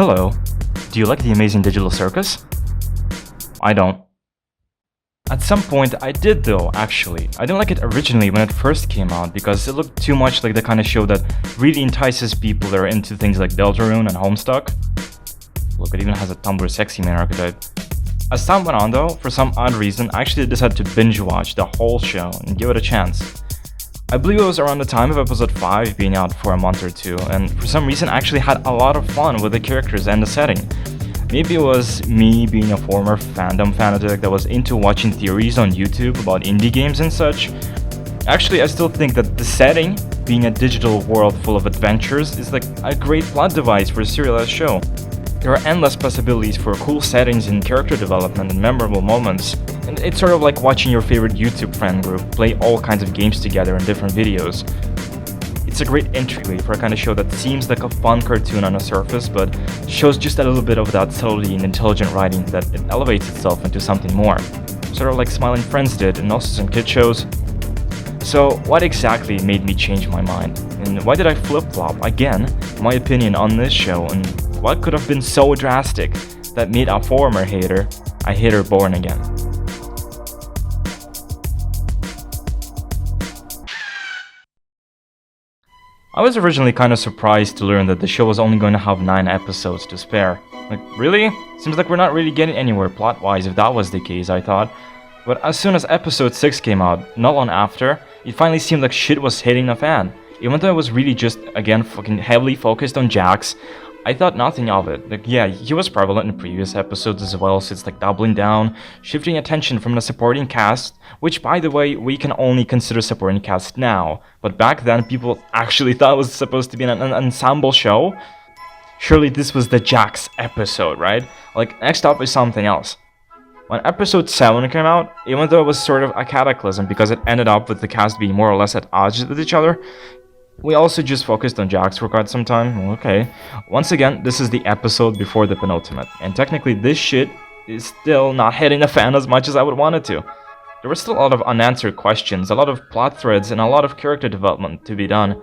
Hello. Do you like the Amazing Digital Circus? I don't. At some point I did though, actually. I didn't like it originally when it first came out because it looked too much like the kind of show that really entices people that are into things like Deltarune and Homestuck. Look, it even has a Tumblr sexy man archetype. As time went on though, for some odd reason, I actually decided to binge watch the whole show and give it a chance. I believe it was around the time of episode 5 being out for a month or two, and for some reason I actually had a lot of fun with the characters and the setting. Maybe it was me being a former fandom fanatic that was into watching theories on YouTube about indie games and such. Actually, I still think that the setting, being a digital world full of adventures, is like a great plot device for a serialized show. There are endless possibilities for cool settings and character development and memorable moments, and it's sort of like watching your favorite YouTube friend group play all kinds of games together in different videos. It's a great entryway for a kind of show that seems like a fun cartoon on the surface, but shows just a little bit of that subtlety and intelligent writing that it elevates itself into something more. Sort of like Smiling Friends did, and also some kid shows. So what exactly made me change my mind? And why did I flip-flop, again, my opinion on this show, and what could have been so drastic that made a former hater a hater born again? I was originally kind of surprised to learn that the show was only going to have 9 episodes to spare. Like, really? Seems like we're not really getting anywhere plot-wise if that was the case, I thought. But as soon as episode 6 came out, not long after, it finally seemed like shit was hitting the fan. Even though it was really just, again, fucking heavily focused on Jax, I thought nothing of it. Like, yeah, he was prevalent in previous episodes as well, so it's like doubling down, shifting attention from the supporting cast, which, by the way, we can only consider supporting cast now, but back then people actually thought it was supposed to be an ensemble show. Surely this was the Jax episode, right? Like, next up is something else. When episode 7 came out, even though it was sort of a cataclysm because it ended up with the cast being more or less at odds with each other, we also just focused on Jax for quite some time. Okay. Once again, this is the episode before the penultimate, and technically this shit is still not hitting the fan as much as I would want it to. There were still a lot of unanswered questions, a lot of plot threads, and a lot of character development to be done.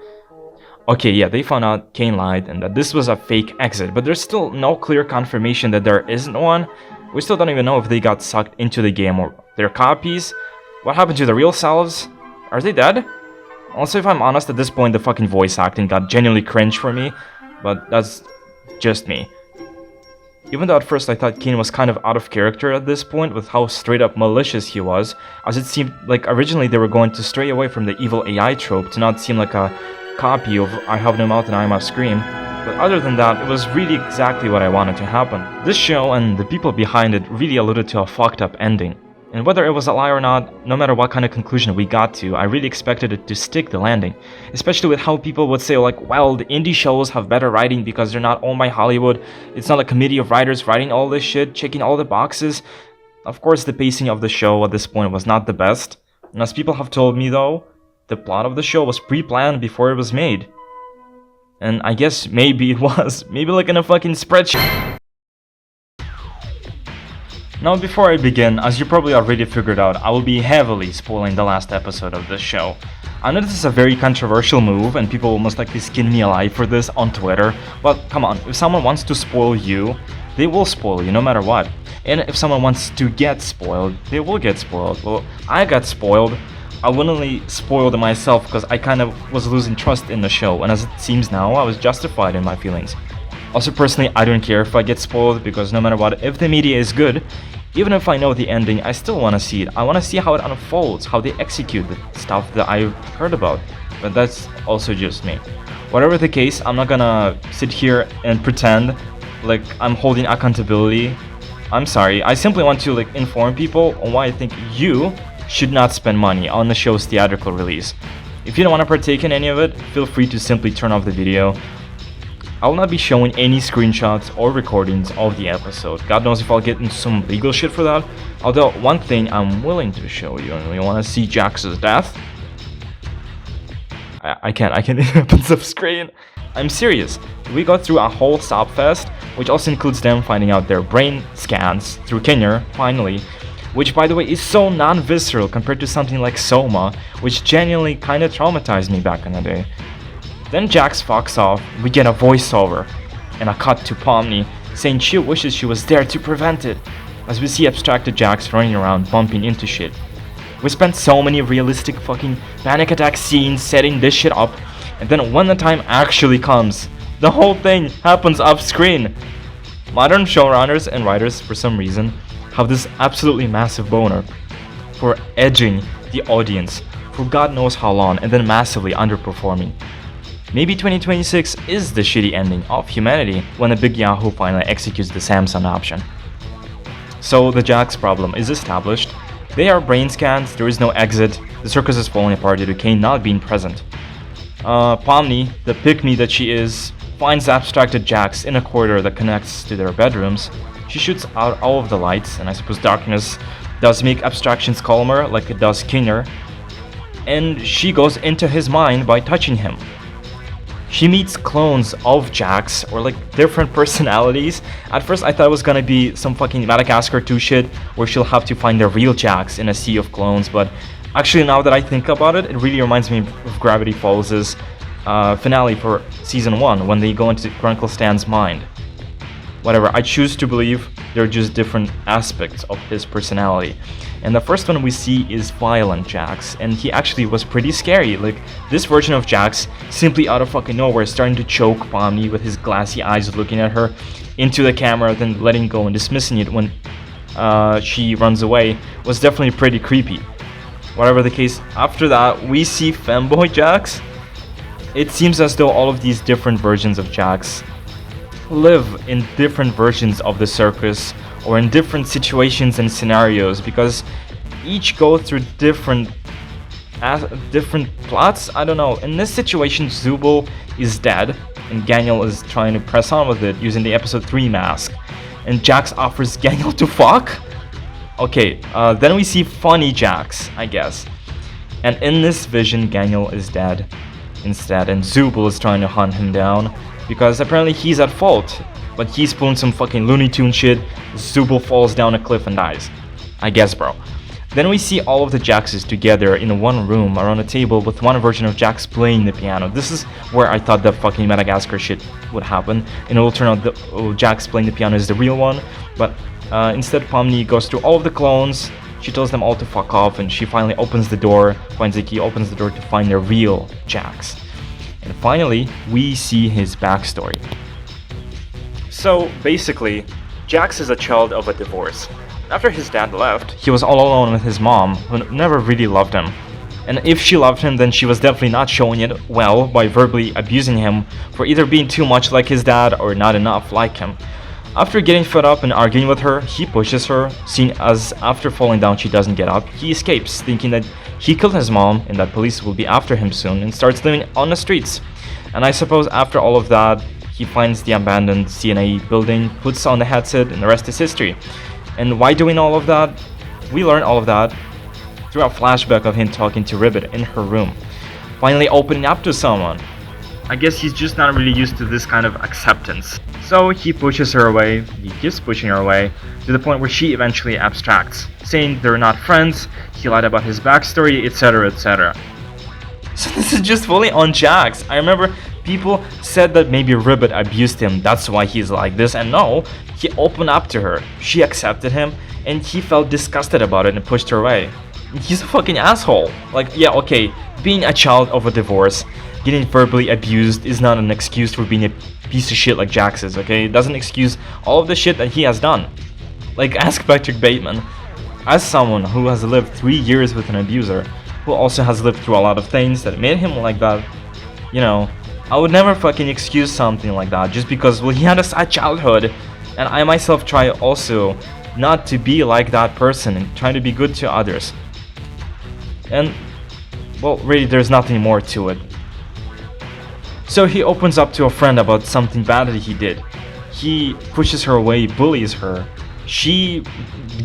Okay, yeah, they found out Kane lied and that this was a fake exit, but there's still no clear confirmation that there isn't one. We still don't even know if they got sucked into the game or they're copies. What happened to the real selves? Are they dead? Also, if I'm honest, at this point the fucking voice acting got genuinely cringe for me, but that's just me. Even though at first I thought Kane was kind of out of character at this point with how straight up malicious he was, as it seemed like originally they were going to stray away from the evil AI trope to not seem like a copy of I Have No Mouth and I Must Scream. But other than that, it was really exactly what I wanted to happen. This show and the people behind it really alluded to a fucked up ending. And whether it was a lie or not, no matter what kind of conclusion we got to, I really expected it to stick the landing. Especially with how people would say like, well, the indie shows have better writing because they're not owned by Hollywood. It's not a committee of writers writing all this shit, checking all the boxes. Of course, the pacing of the show at this point was not the best. And as people have told me though, the plot of the show was pre-planned before it was made. And I guess maybe it was. Maybe like in a fucking spreadsheet. Now before I begin, as you probably already figured out, I will be heavily spoiling the last episode of this show. I know this is a very controversial move and people will most likely skin me alive for this on Twitter, but come on, if someone wants to spoil you, they will spoil you no matter what. And if someone wants to get spoiled, they will get spoiled. Well, I got spoiled. I willingly spoiled myself because I kind of was losing trust in the show, and as it seems now, I was justified in my feelings. Also, personally, I don't care if I get spoiled because no matter what, if the media is good, even if I know the ending, I still want to see it. I want to see how it unfolds, how they execute the stuff that I've heard about. But that's also just me. Whatever the case, I'm not gonna sit here and pretend like I'm holding accountability. I'm sorry, I simply want to like inform people on why I think you should not spend money on the show's theatrical release. If you don't want to partake in any of it, feel free to simply turn off the video. I will not be showing any screenshots or recordings of the episode. God knows if I'll get into some legal shit for that. Although, one thing I'm willing to show you, and you want to see Jax's death? I can't open the screen. I'm serious. We got through a whole sob fest, which also includes them finding out their brain scans through Kinyer, finally. Which, by the way, is so non-visceral compared to something like Soma, which genuinely kinda traumatized me back in the day. Then Jax fucks off, we get a voiceover. and a cut to Pomni saying she wishes she was there to prevent it, as we see abstracted Jax running around bumping into shit. We spent so many realistic fucking panic attack scenes setting this shit up, and then when the time actually comes, the whole thing happens off screen. Modern showrunners and writers, for some reason, have this absolutely massive boner for edging the audience for God knows how long and then massively underperforming. Maybe 2026 is the shitty ending of humanity when the big Yahoo finally executes the Samsung option. So the Jax problem is established. They are brain scans, there is no exit, the circus is falling apart due to Kane not being present. Pomni, the pick-me that she is, finds abstracted Jax in a corridor that connects to their bedrooms. She shoots out all of the lights, and I suppose darkness does make abstractions calmer like it does Keener. And she goes into his mind by touching him. She meets clones of Jax, or like different personalities. At first I thought it was gonna be some fucking Madagascar 2 shit, where she'll have to find the real Jax in a sea of clones, but actually now that I think about it, it really reminds me of Gravity Falls' finale for Season 1, when they go into Grunkle Stan's mind. Whatever, I choose to believe they're just different aspects of his personality. And the first one we see is Violent Jax, and he actually was pretty scary. Like, this version of Jax, simply out of fucking nowhere, starting to choke Pomni with his glassy eyes looking at her into the camera, then letting go and dismissing it when she runs away, was definitely pretty creepy. Whatever the case, after that, we see Femboy Jax. It seems as though all of these different versions of Jax live in different versions of the circus, or in different situations and scenarios, because each go through different plots. I don't know. In this situation, Zubul is dead, and Ganyel is trying to press on with it using the episode 3 mask, and Jax offers Ganyel to fuck? Okay, then we see Funny Jax, I guess. And in this vision, Ganyel is dead instead, and Zubul is trying to hunt him down, because apparently he's at fault. But he's pulling some fucking Looney Tune shit, Zubul falls down a cliff and dies. I guess, bro. Then we see all of the Jaxes together in one room around a table with one version of Jax playing the piano. This is where I thought the fucking Madagascar shit would happen, and it will turn out that Jax playing the piano is the real one. But instead, Pomni goes through all of the clones, she tells them all to fuck off, and she finally opens the door, finds the key, opens the door to find the real Jax. And finally, we see his backstory. So, basically, Jax is a child of a divorce. After his dad left, he was all alone with his mom, who never really loved him. And if she loved him, then she was definitely not showing it well by verbally abusing him for either being too much like his dad or not enough like him. After getting fed up and arguing with her, he pushes her, seeing as after falling down she doesn't get up, he escapes, thinking that he killed his mom and that police will be after him soon, and starts living on the streets. And I suppose after all of that, he finds the abandoned CNA building, puts on the headset, and the rest is history. And why doing all of that? We learn all of that through a flashback of him talking to Ribbit in her room, finally opening up to someone. I guess he's just not really used to this kind of acceptance. So he pushes her away, he keeps pushing her away, to the point where she eventually abstracts, saying they're not friends, he lied about his backstory, etc, etc. So this is just fully on Jax. I remember people said that maybe Ribbit abused him, that's why he's like this, and no, he opened up to her, she accepted him, and he felt disgusted about it and pushed her away. He's a fucking asshole. Like, yeah, okay, being a child of a divorce, getting verbally abused is not an excuse for being a piece of shit like Jax is, okay? It doesn't excuse all of the shit that he has done. Like, ask Patrick Bateman. As someone who has lived 3 years with an abuser, who also has lived through a lot of things that made him like that, you know, I would never fucking excuse something like that just because, well, he had a sad childhood, and I myself try also not to be like that person and try to be good to others. And, well, really, there's nothing more to it. So he opens up to a friend about something bad that he did. He pushes her away, bullies her. She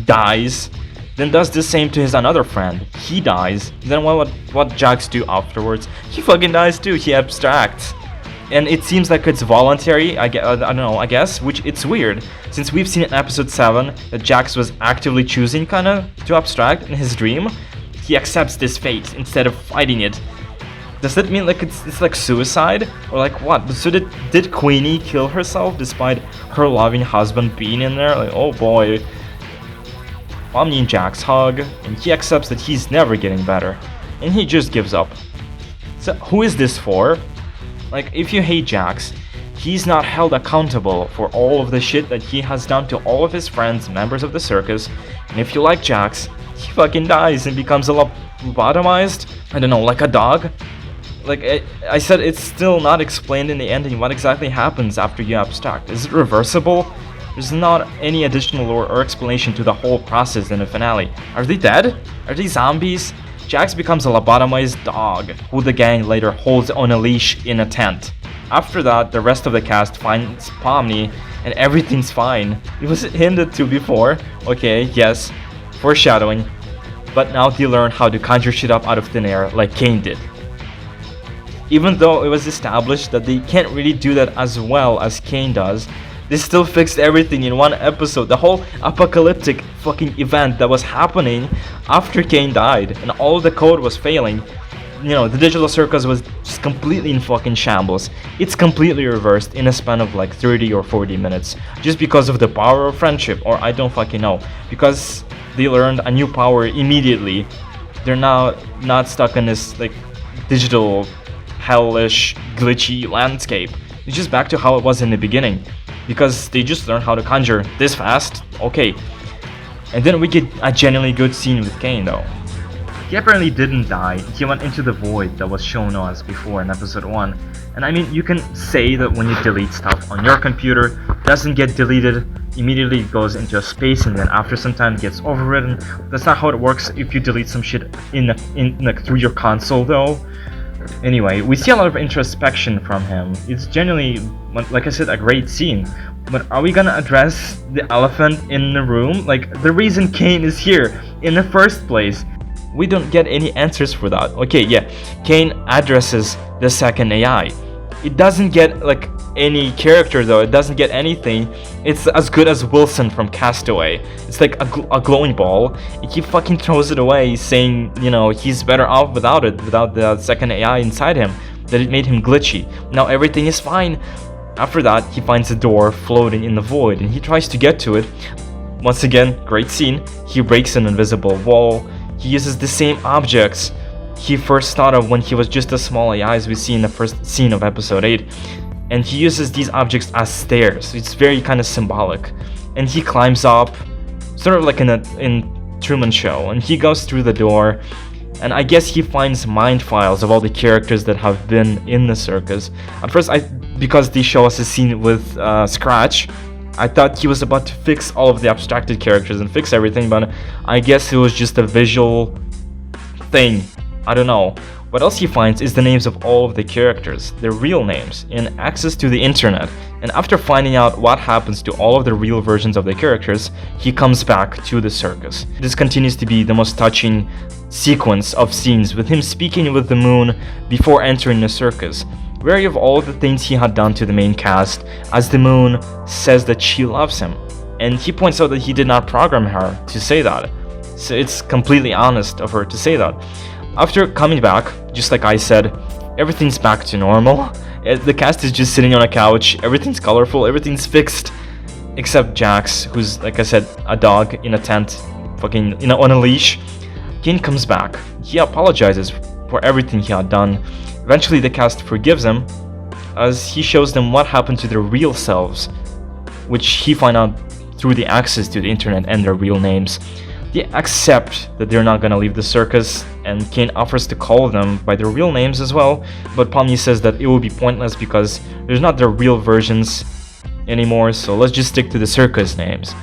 dies, then does the same to his another friend. He dies. Then what Jax do afterwards? He fucking dies too. He abstracts. And it seems like it's voluntary, I don't know, I guess, which it's weird, since we've seen in episode 7 that Jax was actively choosing kinda to abstract in his dream. He accepts this fate instead of fighting it. Does that mean like it's like suicide? Or like what? So did Queenie kill herself despite her loving husband being in there? Like, oh boy. Pomni and Jax hug, and he accepts that he's never getting better. And he just gives up. So who is this for? Like, if you hate Jax, he's not held accountable for all of the shit that he has done to all of his friends, members of the circus. And if you like Jax, he fucking dies and becomes a lobotomized, I don't know, like a dog. Like I said, it's still not explained in the ending what exactly happens after you abstract. Is it reversible? There's not any additional lore or explanation to the whole process in the finale. Are they dead? Are they zombies? Jax becomes a lobotomized dog, who the gang later holds on a leash in a tent. After that, the rest of the cast finds Pomni, and everything's fine. It was hinted to before, okay, yes, foreshadowing, but now they learn how to conjure shit up out of thin air like Cain did. Even though it was established that they can't really do that as well as Cain does, they still fixed everything in one episode. The whole apocalyptic fucking event that was happening after Cain died and all of the code was failing. You know, the digital circus was just completely in fucking shambles. It's completely reversed in a span of like 30 or 40 minutes. Just because of the power of friendship, or I don't fucking know. Because they learned a new power immediately. They're now not stuck in this like digital hellish, glitchy landscape. It's just back to how it was in the beginning. Because they just learned how to conjure this fast, okay. And then we get a genuinely good scene with Cain though. He apparently didn't die, he went into the void that was shown us before in episode 1. And I mean, you can say that when you delete stuff on your computer, it doesn't get deleted, immediately goes into a space and then after some time it gets overwritten. That's not how it works if you delete some shit in like through your console though. Anyway, we see a lot of introspection from him. It's genuinely, like I said, a great scene. But are we gonna address the elephant in the room? Like, the reason Cain is here in the first place. We don't get any answers for that. Okay, yeah, Cain addresses the second AI. It doesn't get, like, any character though, it doesn't get anything. It's as good as Wilson from Castaway. It's like a glowing ball. He fucking throws it away saying, you know, he's better off without it, without the second AI inside him, that it made him glitchy. Now everything is fine. After that, he finds a door floating in the void and he tries to get to it. Once again, great scene. He breaks an invisible wall. He uses the same objects he first thought of when he was just a small AI, as we see in the first scene of episode 8. And he uses these objects as stairs. It's very kind of symbolic. And he climbs up, sort of like in Truman Show, and he goes through the door. And I guess he finds mind files of all the characters that have been in the circus. At first, because they show us a scene with Scratch, I thought he was about to fix all of the abstracted characters and fix everything, but I guess it was just a visual thing. I don't know. What else he finds is the names of all of the characters, their real names, and access to the internet. And after finding out what happens to all of the real versions of the characters, he comes back to the circus. This continues to be the most touching sequence of scenes, with him speaking with the moon before entering the circus, wary of all of the things he had done to the main cast, as the moon says that she loves him. And he points out that he did not program her to say that. So it's completely honest of her to say that. After coming back, just like I said, everything's back to normal. The cast is just sitting on a couch, everything's colorful, everything's fixed, except Jax, who's, like I said, a dog in a tent, fucking, you know, on a leash. Cain comes back. He apologizes for everything he had done. Eventually the cast forgives him, as he shows them what happened to their real selves, which he finds out through the access to the internet and their real names. They accept that they're not gonna leave the circus, and Cain offers to call them by their real names as well, but Pomni says that it will be pointless because there's not their real versions anymore, so let's just stick to the circus names.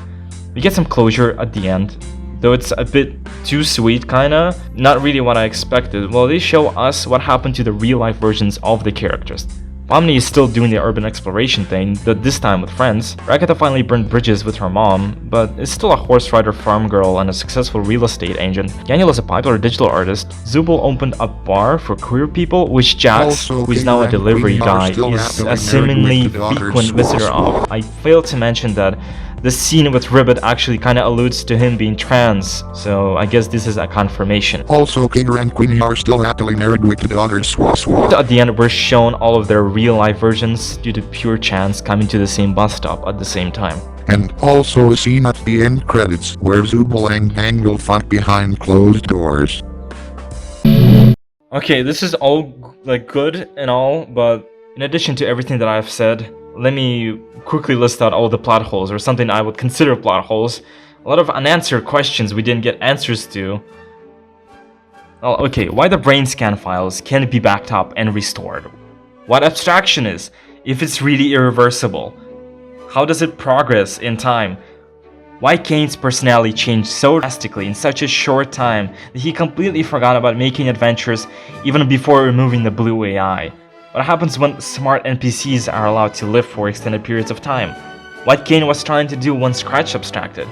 We get some closure at the end, though it's a bit too sweet kinda, not really what I expected. Well, they show us what happened to the real life versions of the characters. Pomni is still doing the urban exploration thing, but this time with friends. Ragatha finally burned bridges with her mom, but is still a horse rider farm girl and a successful real estate agent. Daniel is a popular digital artist. Zubul opened a bar for queer people, which Jax, who is now a delivery guy, is a seemingly frequent visitor of. I failed to mention that the scene with Ribbit actually kind of alludes to him being trans, so I guess this is a confirmation. Also, King and Queenie are still happily married with the daughter Swa Swa. At the end, we're shown all of their real-life versions due to pure chance coming to the same bus stop at the same time. And also a scene at the end credits where Zooble and Angle fight behind closed doors. Okay, this is all like good and all, but in addition to everything that I've said, let me quickly list out all the plot holes, or something I would consider plot holes. A lot of unanswered questions we didn't get answers to. Well, okay, why the brain scan files can't be backed up and restored? What abstraction is, if it's really irreversible? How does it progress in time? Why Kane's personality changed so drastically in such a short time that he completely forgot about making adventures even before removing the blue AI? What happens when smart NPCs are allowed to live for extended periods of time? What Kane was trying to do when Scratch abstracted?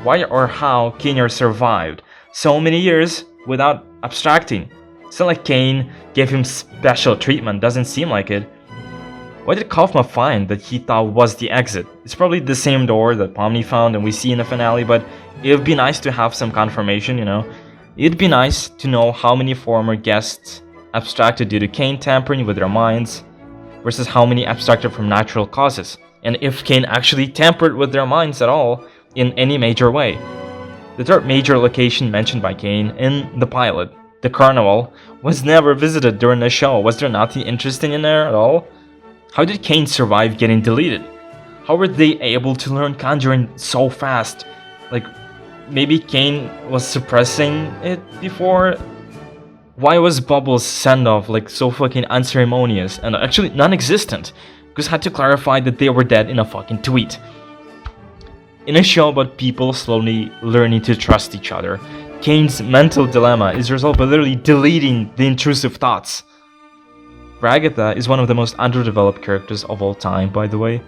Why or how Kane survived so many years without abstracting? It's not like Kane gave him special treatment, doesn't seem like it. What did Kofma find that he thought was the exit? It's probably the same door that Pomni found and we see in the finale, but it would be nice to have some confirmation, you know? It'd be nice to know how many former guests abstracted due to Kane tampering with their minds versus how many abstracted from natural causes, and if Kane actually tampered with their minds at all in any major way. The third major location mentioned by Kane in the pilot, the carnival, was never visited during the show. Was there nothing interesting in there at all? How did Kane survive getting deleted? How were they able to learn conjuring so fast? Like, maybe Kane was suppressing it before? Why was Bubbles' send-off like so fucking unceremonious and actually non-existent? Because had to clarify that they were dead in a fucking tweet. In a show about people slowly learning to trust each other, Kane's mental dilemma is resolved by literally deleting the intrusive thoughts. Ragatha is one of the most underdeveloped characters of all time, by the way.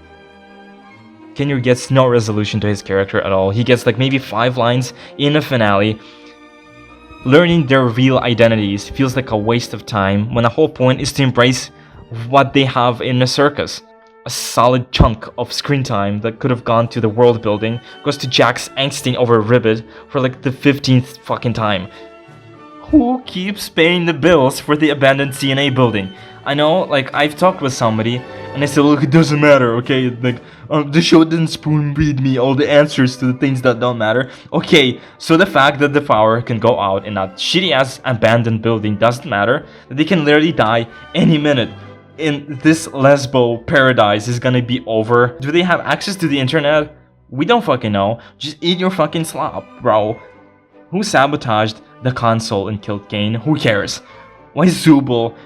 Kenyor gets no resolution to his character at all. He gets like maybe 5 lines in the finale. Learning their real identities feels like a waste of time when the whole point is to embrace what they have in the circus. A solid chunk of screen time that could have gone to the world building goes to Jax angsting over Ribbit for like the 15th fucking time. Who keeps paying the bills for the abandoned CNA building? I know, like, I've talked with somebody, and they said, look, it doesn't matter, okay? Like, the show didn't spoon-feed me all the answers to the things that don't matter. Okay, so the fact that the Devourer can go out in that shitty-ass abandoned building doesn't matter. That they can literally die any minute. And this Lesbo paradise is gonna be over. Do they have access to the internet? We don't fucking know. Just eat your fucking slop, bro. Who sabotaged the console and killed Kane? Who cares? Why is Zooble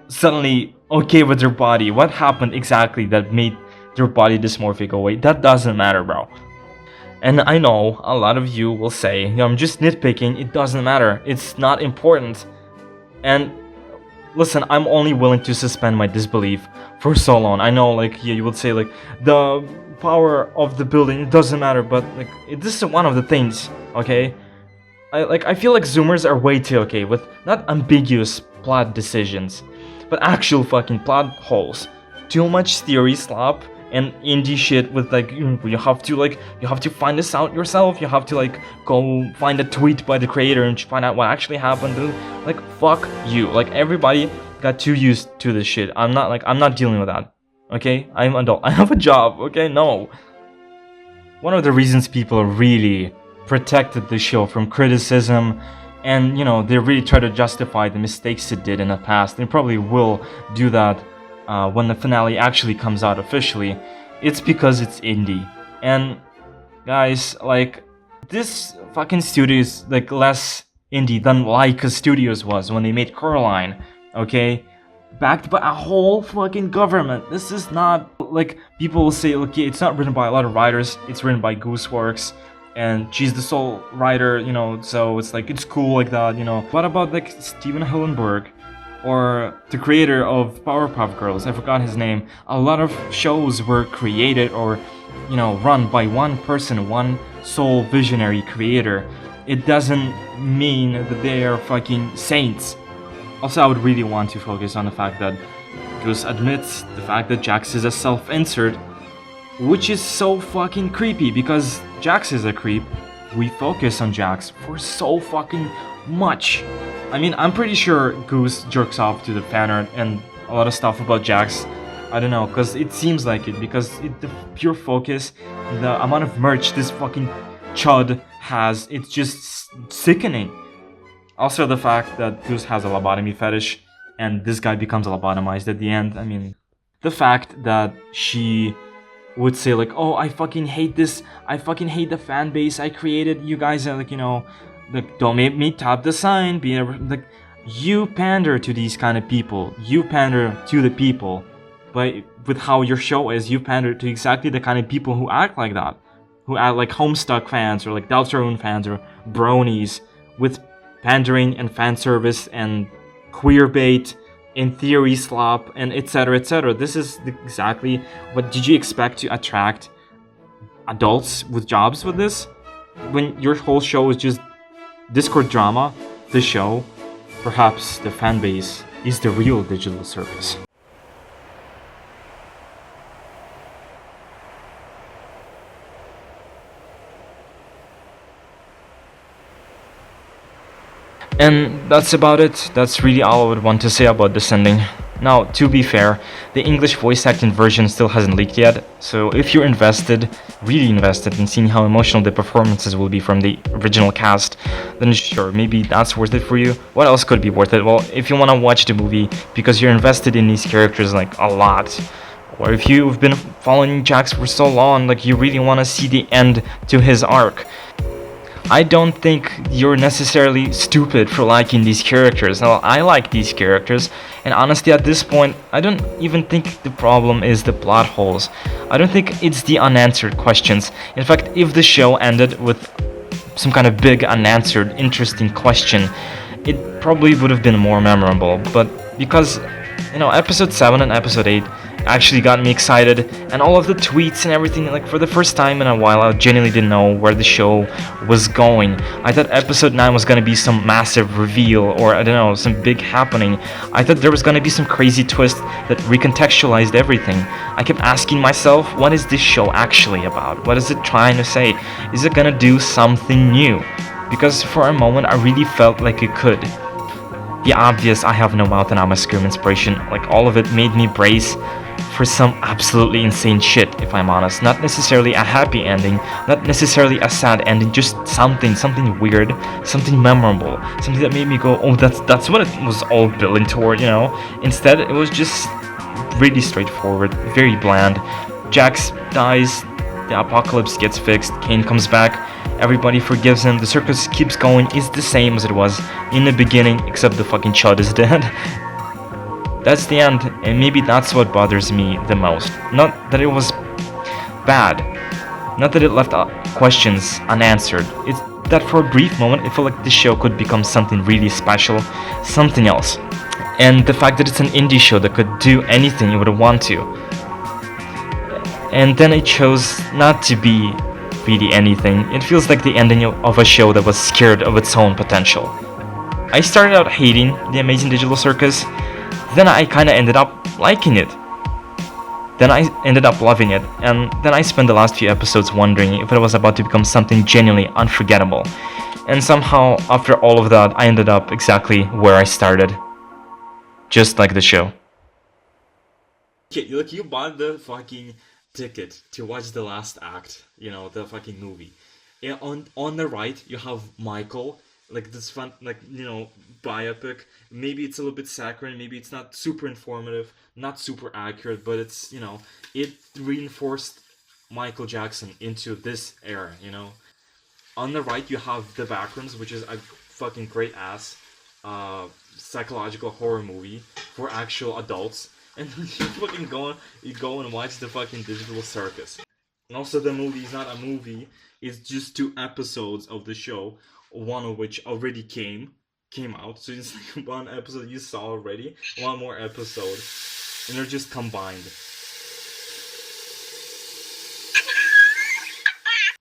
suddenly okay with their body? What happened exactly that made their body dysmorphic away? That doesn't matter, bro. And I know a lot of you will say, I'm just nitpicking, it doesn't matter, it's not important. And listen, I'm only willing to suspend my disbelief for so long. I know, like, you would say, like, the power of the building, it doesn't matter, but like, this is one of the things, okay? I feel like Zoomers are way too okay with not ambiguous plot decisions, but actual fucking plot holes. Too much theory slop and indie shit with like you have to find this out yourself. You have to like go find a tweet by the creator and find out what actually happened. Like, fuck you. Like, everybody got too used to this shit. I'm not dealing with that. Okay? I'm adult. I have a job. Okay? No. One of the reasons people really protected the show from criticism, and they really try to justify the mistakes it did in the past. They probably will do that when the finale actually comes out officially. It's because it's indie. And guys, like, this fucking studio is like less indie than Laika Studios was when they made Coraline, okay? Backed by a whole fucking government. This is not like people will say, okay, it's not written by a lot of writers, it's written by Gooseworks, and she's the sole writer, so it's like, it's cool like that, What about like Steven Hillenburg, or the creator of Powerpuff Girls? I forgot his name. A lot of shows were created or, run by one person, one sole visionary creator. It doesn't mean that they are fucking saints. Also, I would really want to focus on the fact that Goose admits the fact that Jax is a self-insert. which is so fucking creepy because Jax is a creep. We focus on Jax for so fucking much. I mean, I'm pretty sure Goose jerks off to the fan art and a lot of stuff about Jax. I don't know, because it seems like it, because the pure focus, the amount of merch this fucking chud has, it's just sickening. Also, the fact that Goose has a lobotomy fetish and this guy becomes lobotomized at the end. I mean, the fact that she would say like, oh, I fucking hate this, I fucking hate the fan base I created, you guys are like, you know, like, don't make me tap the sign, be like, you pander to these kind of people, you pander to the people, but with how your show is, you pander to exactly the kind of people who act like that, who act like Homestuck fans or like Deltarune fans or bronies, with pandering and fan service and queer bait, in theory slop, and etc, etc. This is exactly what did you expect to attract adults with jobs with this? When your whole show is just Discord drama, the show, perhaps the fan base is the real digital circus. And that's about it. That's really all I would want to say about this ending. Now, to be fair, the English voice acting version still hasn't leaked yet, so if you're invested, really invested in seeing how emotional the performances will be from the original cast, then sure, maybe that's worth it for you. What else could be worth it? Well, if you want to watch the movie because you're invested in these characters like a lot, or if you've been following Jax for so long, like you really want to see the end to his arc, I don't think you're necessarily stupid for liking these characters. Now, I like these characters, and honestly at this point, I don't even think the problem is the plot holes. I don't think it's the unanswered questions. In fact, if the show ended with some kind of big unanswered, interesting question, it probably would have been more memorable. But because, you know, episode 7 and episode 8 actually got me excited, and all of the tweets and everything, like for the first time in a while I genuinely didn't know where the show was going. I thought episode 9 was gonna be some massive reveal, or I don't know, some big happening. I thought there was gonna be some crazy twist that recontextualized everything. I kept asking myself, what is this show actually about? What is it trying to say? Is it gonna do something new? Because for a moment I really felt like it could. The obvious I have no mouth and I'm a scream inspiration, like all of it made me brace for some absolutely insane shit, if I'm honest. Not necessarily a happy ending, not necessarily a sad ending, just something weird, something memorable, something that made me go, oh, that's what it was all building toward, you know? Instead, it was just really straightforward, very bland. Jax dies, the apocalypse gets fixed, Kane comes back, everybody forgives him, the circus keeps going, it's the same as it was in the beginning, except the fucking chud is dead. That's the end, and maybe that's what bothers me the most. Not that it was bad, not that it left questions unanswered, it's that for a brief moment it felt like this show could become something really special, something else. And the fact that it's an indie show that could do anything you would want to. And then it chose not to be really anything. It feels like the ending of a show that was scared of its own potential. I started out hating the Amazing Digital Circus, then I kinda ended up liking it. Then I ended up loving it, and then I spent the last few episodes wondering if it was about to become something genuinely unforgettable. And somehow, after all of that, I ended up exactly where I started. Just like the show. Look, you bought the fucking ticket to watch the last act, you know, the fucking movie. Yeah, on the right, you have Michael, like this fun, like, you know, biopic. Maybe it's a little bit saccharine, maybe it's not super informative, not super accurate, but it's, you know, it reinforced Michael Jackson into this era, you know. On the right, you have The Backrooms, which is a fucking great ass psychological horror movie for actual adults. And then you go and watch the fucking Digital Circus. And also the movie is not a movie, it's just 2 episodes of the show, one of which already came out. So it's like one episode you saw already, one more episode, and they're just combined.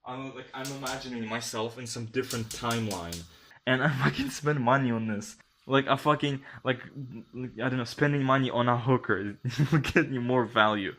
I'm imagining myself in some different timeline, and I fucking spend money on this. Like a fucking, like, I don't know, spending money on a hooker will get you more value.